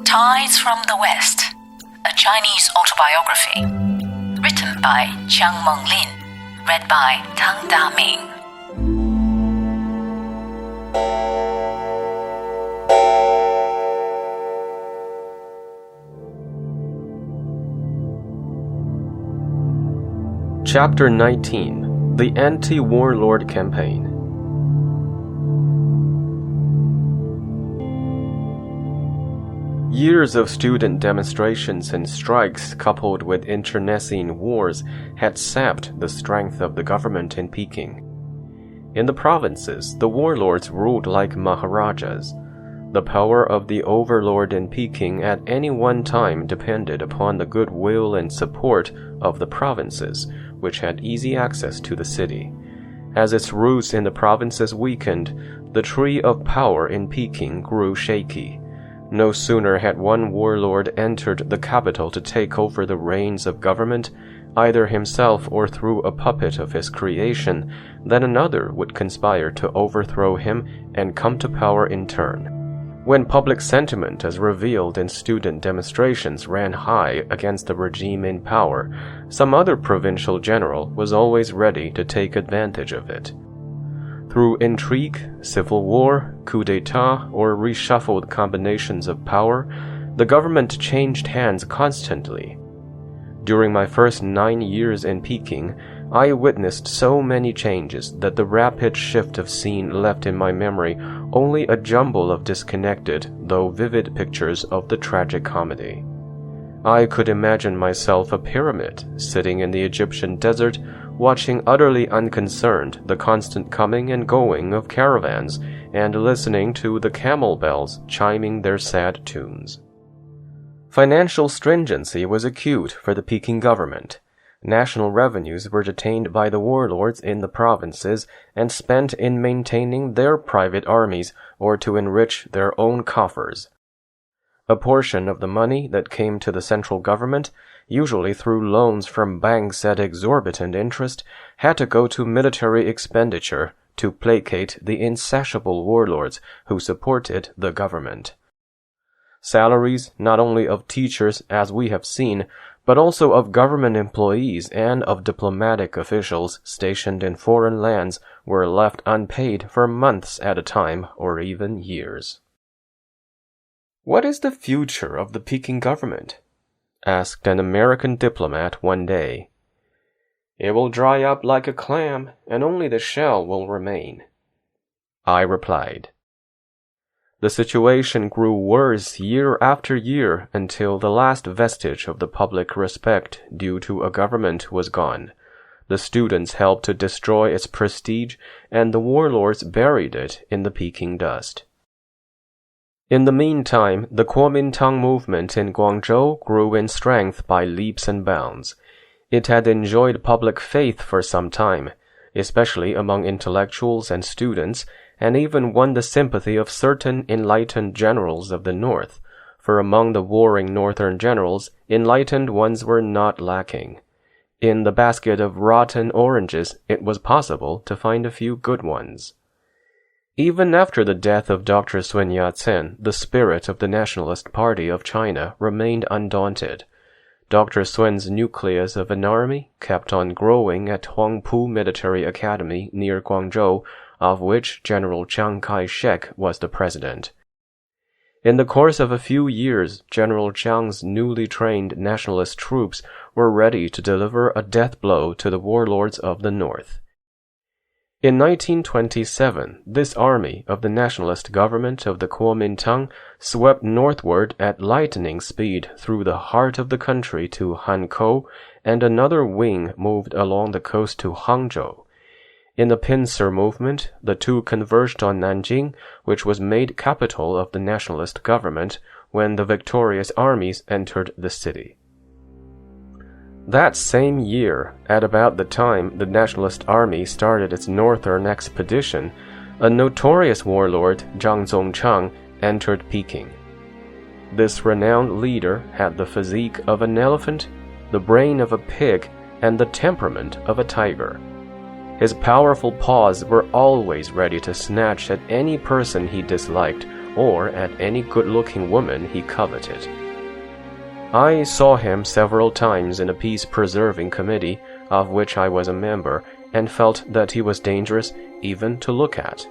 Tides from the West, a Chinese autobiography, written by Chiang Meng-lin, read by Tang Da-ming. Chapter 19: The Anti-Warlord Campaign. Years of student demonstrations and strikes coupled with internecine wars had sapped the strength of the government in Peking. In the provinces, the warlords ruled like maharajas. The power of the overlord in Peking at any one time depended upon the goodwill and support of the provinces, which had easy access to the city. As its roots in the provinces weakened, the tree of power in Peking grew shaky. No sooner had one warlord entered the capital to take over the reins of government, either himself or through a puppet of his creation, than another would conspire to overthrow him and come to power in turn. When public sentiment as revealed in student demonstrations ran high against the regime in power, some other provincial general was always ready to take advantage of it. Through intrigue, civil war, coup d'etat, or reshuffled combinations of power, the government changed hands constantly. During my first 9 years in Peking, I witnessed so many changes that the rapid shift of scene left in my memory only a jumble of disconnected, though vivid pictures of the tragic comedy. I could imagine myself a pyramid, sitting in the Egyptian desert, watching utterly unconcerned the constant coming and going of caravans and listening to the camel bells chiming their sad tunes. Financial stringency was acute for the Peking government. National revenues were detained by the warlords in the provinces and spent in maintaining their private armies or to enrich their own coffers. A portion of the money that came to the central government, usually through loans from banks at exorbitant interest, had to go to military expenditure to placate the insatiable warlords who supported the government. Salaries, not only of teachers as we have seen, but also of government employees and of diplomatic officials stationed in foreign lands, were left unpaid for months at a time or even years. "What is the future of the Peking government?" asked an American diplomat one day. "It will dry up like a clam, and only the shell will remain," I replied. The situation grew worse year after year until the last vestige of the public respect due to a government was gone. The students helped to destroy its prestige, and the warlords buried it in the Peking dust. In the meantime, the Kuomintang movement in Guangzhou grew in strength by leaps and bounds. It had enjoyed public faith for some time, especially among intellectuals and students, and even won the sympathy of certain enlightened generals of the north, for among the warring northern generals, enlightened ones were not lacking. In the basket of rotten oranges, it was possible to find a few good ones. Even after the death of Dr. Sun Yat-sen, the spirit of the Nationalist Party of China remained undaunted. Dr. Sun's nucleus of an army kept on growing at Huangpu Military Academy near Guangzhou, of which General Chiang Kai-shek was the president. In the course of a few years, General Chiang's newly trained nationalist troops were ready to deliver a death blow to the warlords of the north. In 1927, this army of the nationalist government of the Kuomintang swept northward at lightning speed through the heart of the country to Hankou, and another wing moved along the coast to Hangzhou. In the pincer movement, the two converged on Nanjing, which was made capital of the nationalist government when the victorious armies entered the city. That same year, at about the time the Nationalist Army started its northern expedition, a notorious warlord, Zhang Zongchang, entered Peking. This renowned leader had the physique of an elephant, the brain of a pig, and the temperament of a tiger. His powerful paws were always ready to snatch at any person he disliked or at any good-looking woman he coveted. I saw him several times in a peace-preserving committee, of which I was a member, and felt that he was dangerous even to look at.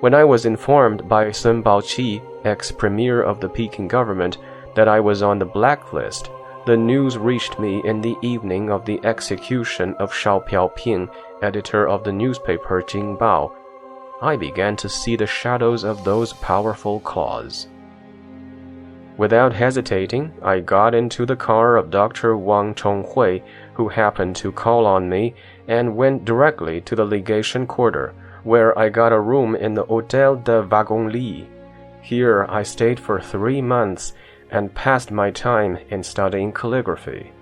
When I was informed by Sun Baoqi, ex-premier of the Peking government, that I was on the blacklist, the news reached me in the evening of the execution of Shao Piaoping, editor of the newspaper Jingbao. I began to see the shadows of those powerful claws. Without hesitating, I got into the car of Dr. Wang Chonghui, who happened to call on me, and went directly to the legation quarter, where I got a room in the Hôtel de Wagon-Lit. Here I stayed for 3 months and passed my time in studying calligraphy.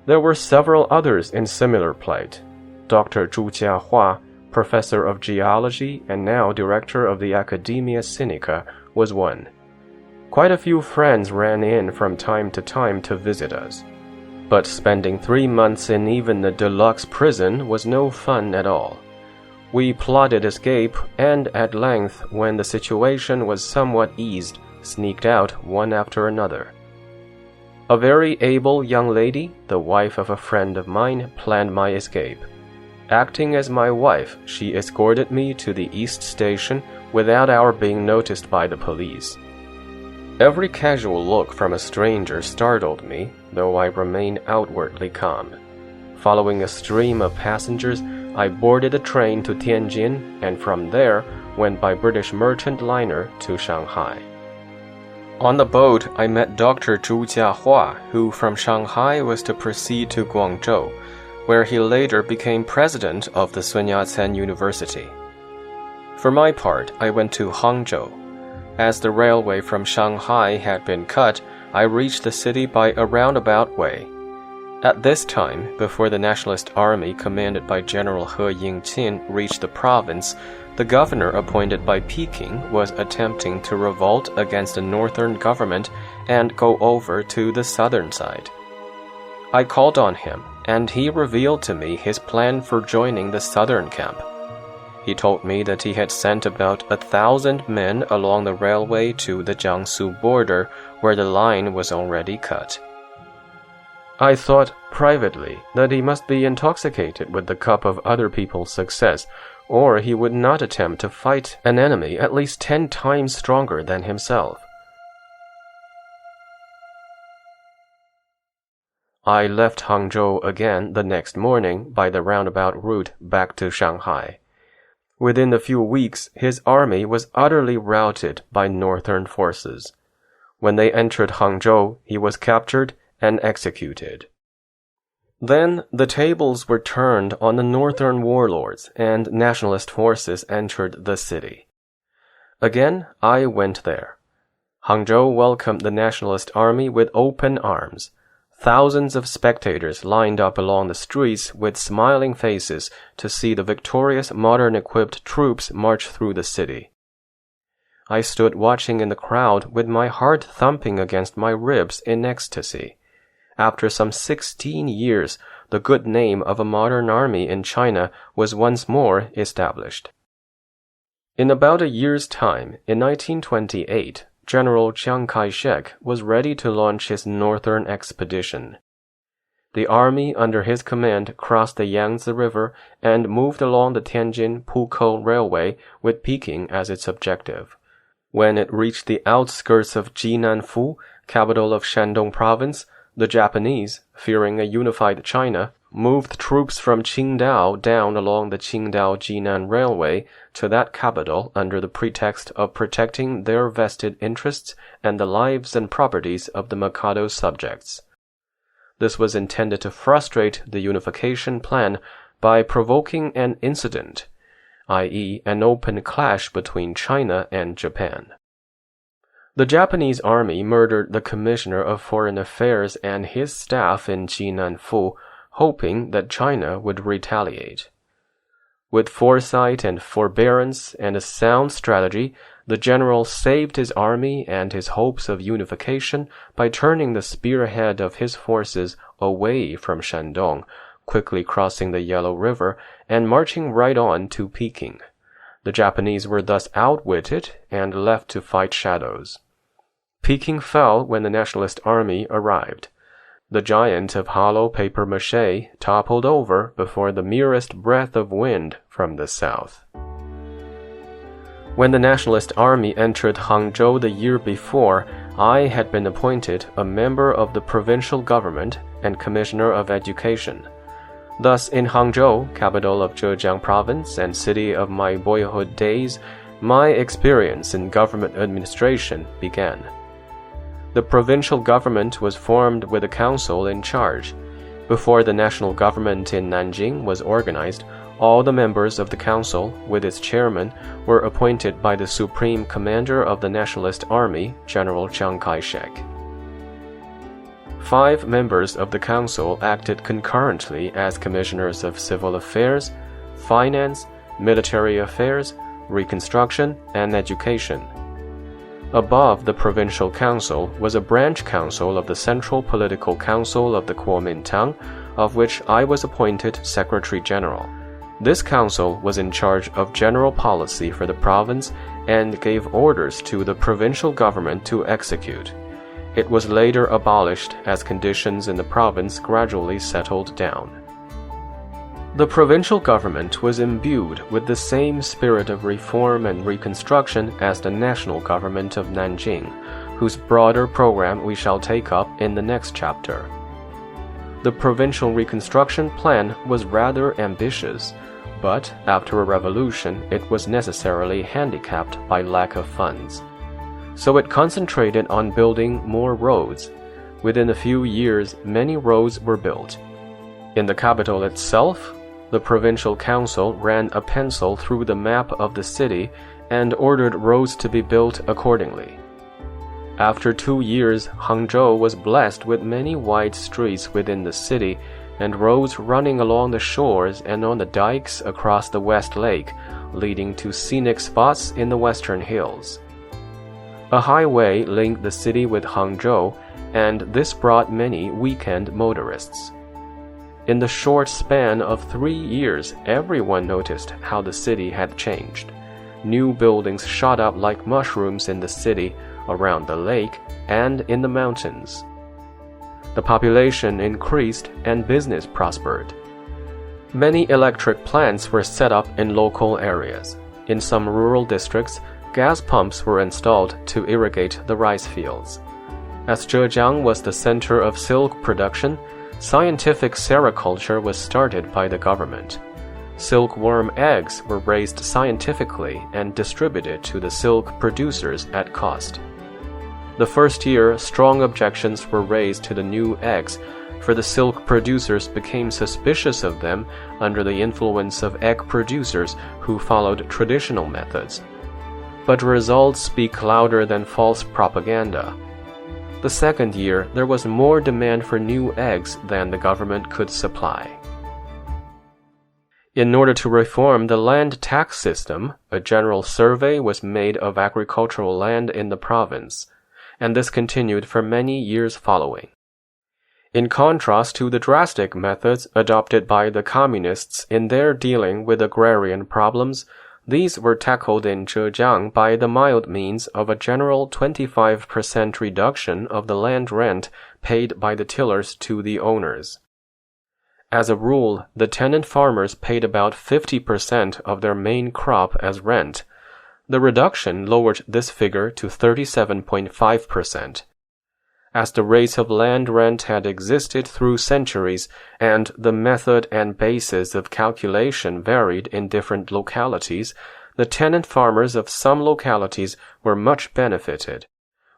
There were several others in similar plight. Dr. Zhu Jiahua, professor of geology and now director of the Academia Sinica, was one. Quite a few friends ran in from time to visit us. But spending 3 months in even the deluxe prison was no fun at all. We plotted escape and at length, when the situation was somewhat eased, sneaked out one after another. A very able young lady, the wife of a friend of mine, planned my escape. Acting as my wife, she escorted me to the East Station without our being noticed by the police. Every casual look from a stranger startled me, though I remained outwardly calm. Following a stream of passengers, I boarded a train to Tianjin and from there went by British merchant liner to Shanghai. On the boat, I met Dr. Zhu Jiahua, who from Shanghai was to proceed to Guangzhou, where he later became president of the Sun Yat-sen University. For my part, I went to Hangzhou. As the railway from Shanghai had been cut, I reached the city by a roundabout way. At this time, before the Nationalist Army commanded by General He Yingqin reached the province, the governor appointed by Peking was attempting to revolt against the northern government and go over to the southern side. I called on him, and he revealed to me his plan for joining the southern camp. He told me that he had sent about 1,000 men along the railway to the Jiangsu border, where the line was already cut. I thought privately that he must be intoxicated with the cup of other people's success, or he would not attempt to fight an enemy at least 10 times stronger than himself. I left Hangzhou again the next morning by the roundabout route back to Shanghai. Within a few weeks, his army was utterly routed by northern forces. When they entered Hangzhou, he was captured and executed. Then the tables were turned on the northern warlords, and nationalist forces entered the city. Again, I went there. Hangzhou welcomed the nationalist army with open arms. Thousands of spectators lined up along the streets with smiling faces to see the victorious modern-equipped troops march through the city. I stood watching in the crowd with my heart thumping against my ribs in ecstasy. After some 16 years, the good name of a modern army in China was once more established. In about a year's time, in 1928, General Chiang Kai-shek was ready to launch his northern expedition. The army under his command crossed the Yangtze River and moved along the Tianjin-Pukou Railway with Peking as its objective. When it reached the outskirts of Jinanfu, capital of Shandong province, the Japanese, fearing a unified China, moved troops from Qingdao down along the Qingdao-Jinan Railway to that capital under the pretext of protecting their vested interests and the lives and properties of the Mikado's subjects. This was intended to frustrate the unification plan by provoking an incident, i.e., an open clash between China and Japan. The Japanese army murdered the Commissioner of Foreign Affairs and his staff in Jinanfu, hoping that China would retaliate. With foresight and forbearance and a sound strategy, the general saved his army and his hopes of unification by turning the spearhead of his forces away from Shandong, quickly crossing the Yellow River and marching right on to Peking. The Japanese were thus outwitted and left to fight shadows. Peking fell when the Nationalist Army arrived. The giant of hollow papier-mâché toppled over before the merest breath of wind from the south. When the Nationalist Army entered Hangzhou the year before, I had been appointed a member of the provincial government and commissioner of education. Thus, in Hangzhou, capital of Zhejiang province and city of my boyhood days, my experience in government administration began. The provincial government was formed with a council in charge. Before the national government in Nanjing was organized, all the members of the council, with its chairman, were appointed by the supreme commander of the Nationalist Army, General Chiang Kai-shek. 5 members of the council acted concurrently as commissioners of civil affairs, finance, military affairs, reconstruction, and education. Above the provincial council was a branch council of the Central Political Council of the Kuomintang, of which I was appointed Secretary General. This council was in charge of general policy for the province and gave orders to the provincial government to execute. It was later abolished as conditions in the province gradually settled down. The provincial government was imbued with the same spirit of reform and reconstruction as the national government of Nanjing, whose broader program we shall take up in the next chapter. The provincial reconstruction plan was rather ambitious, but after a revolution it was necessarily handicapped by lack of funds. So it concentrated on building more roads. Within a few years, many roads were built. In the capital itself, the provincial council ran a pencil through the map of the city and ordered roads to be built accordingly. After 2 years, Hangzhou was blessed with many wide streets within the city and roads running along the shores and on the dikes across the West Lake, leading to scenic spots in the western hills. A highway linked the city with Hangzhou, and this brought many weekend motorists. In the short span of 3 years, everyone noticed how the city had changed. New buildings shot up like mushrooms in the city, around the lake, and in the mountains. The population increased and business prospered. Many electric plants were set up in local areas. In some rural districts, gas pumps were installed to irrigate the rice fields. As Zhejiang was the center of silk production, scientific sericulture was started by the government. Silkworm eggs were raised scientifically and distributed to the silk producers at cost. The first year, strong objections were raised to the new eggs, for the silk producers became suspicious of them under the influence of egg producers who followed traditional methods. But results speak louder than false propaganda. The second year, there was more demand for new eggs than the government could supply. In order to reform the land tax system, a general survey was made of agricultural land in the province, and this continued for many years following. In contrast to the drastic methods adopted by the communists in their dealing with agrarian problems, these were tackled in Zhejiang by the mild means of a general 25% reduction of the land rent paid by the tillers to the owners. As a rule, the tenant farmers paid about 50% of their main crop as rent. The reduction lowered this figure to 37.5%. As the rates of land rent had existed through centuries, and the method and basis of calculation varied in different localities, the tenant farmers of some localities were much benefited,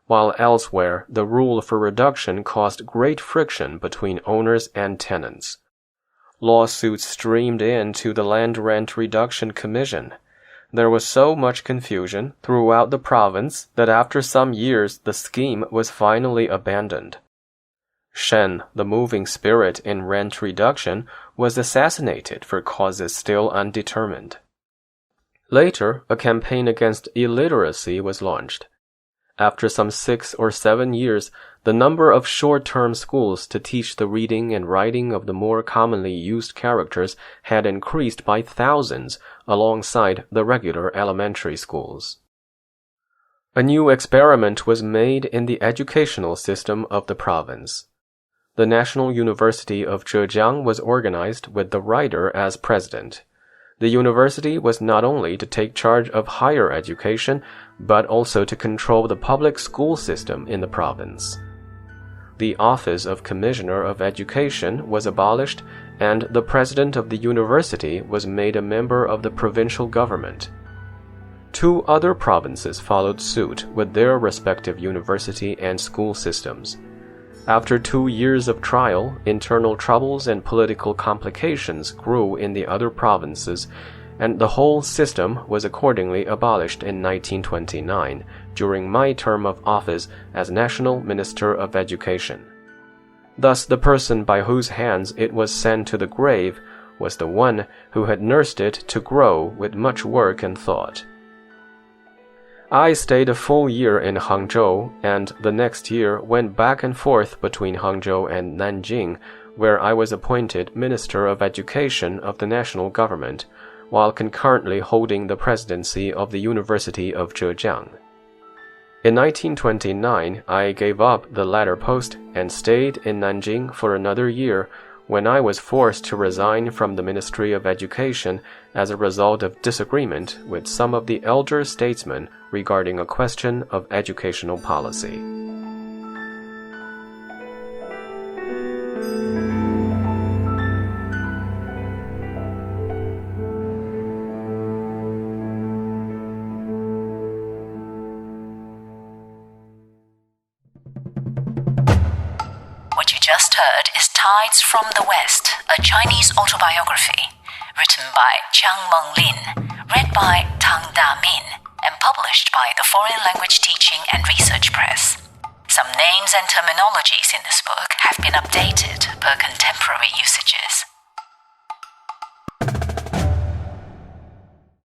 while elsewhere the rule for reduction caused great friction between owners and tenants. Lawsuits streamed in to the Land Rent Reduction Commission. There was so much confusion throughout the province that after some years the scheme was finally abandoned. Shen, the moving spirit in rent reduction, was assassinated for causes still undetermined. Later, a campaign against illiteracy was launched. After some 6 or 7 years, The number of short-term schools to teach the reading and writing of the more commonly used characters had increased by thousands alongside the regular elementary schools. A new experiment was made in the educational system of the province. The National University of Zhejiang was organized with the writer as president. The university was not only to take charge of higher education, but also to control the public school system in the province. The office of Commissioner of Education was abolished, and the president of the university was made a member of the provincial government. 2 other provinces followed suit with their respective university and school systems. After 2 years of trial, internal troubles and political complications grew in the other provinces, and the whole system was accordingly abolished in 1929, during my term of office as National Minister of Education. Thus, the person by whose hands it was sent to the grave was the one who had nursed it to grow with much work and thought. I stayed a full year in Hangzhou, and the next year went back and forth between Hangzhou and Nanjing, where I was appointed Minister of Education of the national government, while concurrently holding the presidency of the University of Zhejiang. In 1929, I gave up the latter post and stayed in Nanjing for another year, when I was forced to resign from the Ministry of Education as a result of disagreement with some of the elder statesmen regarding a question of educational policy. What you just heard is Tides from the West, a Chinese autobiography, written by Chiang Meng-lin, read by Tang Da-min, and published by the Foreign Language Teaching and Research Press. Some names and terminologies in this book have been updated per contemporary usages.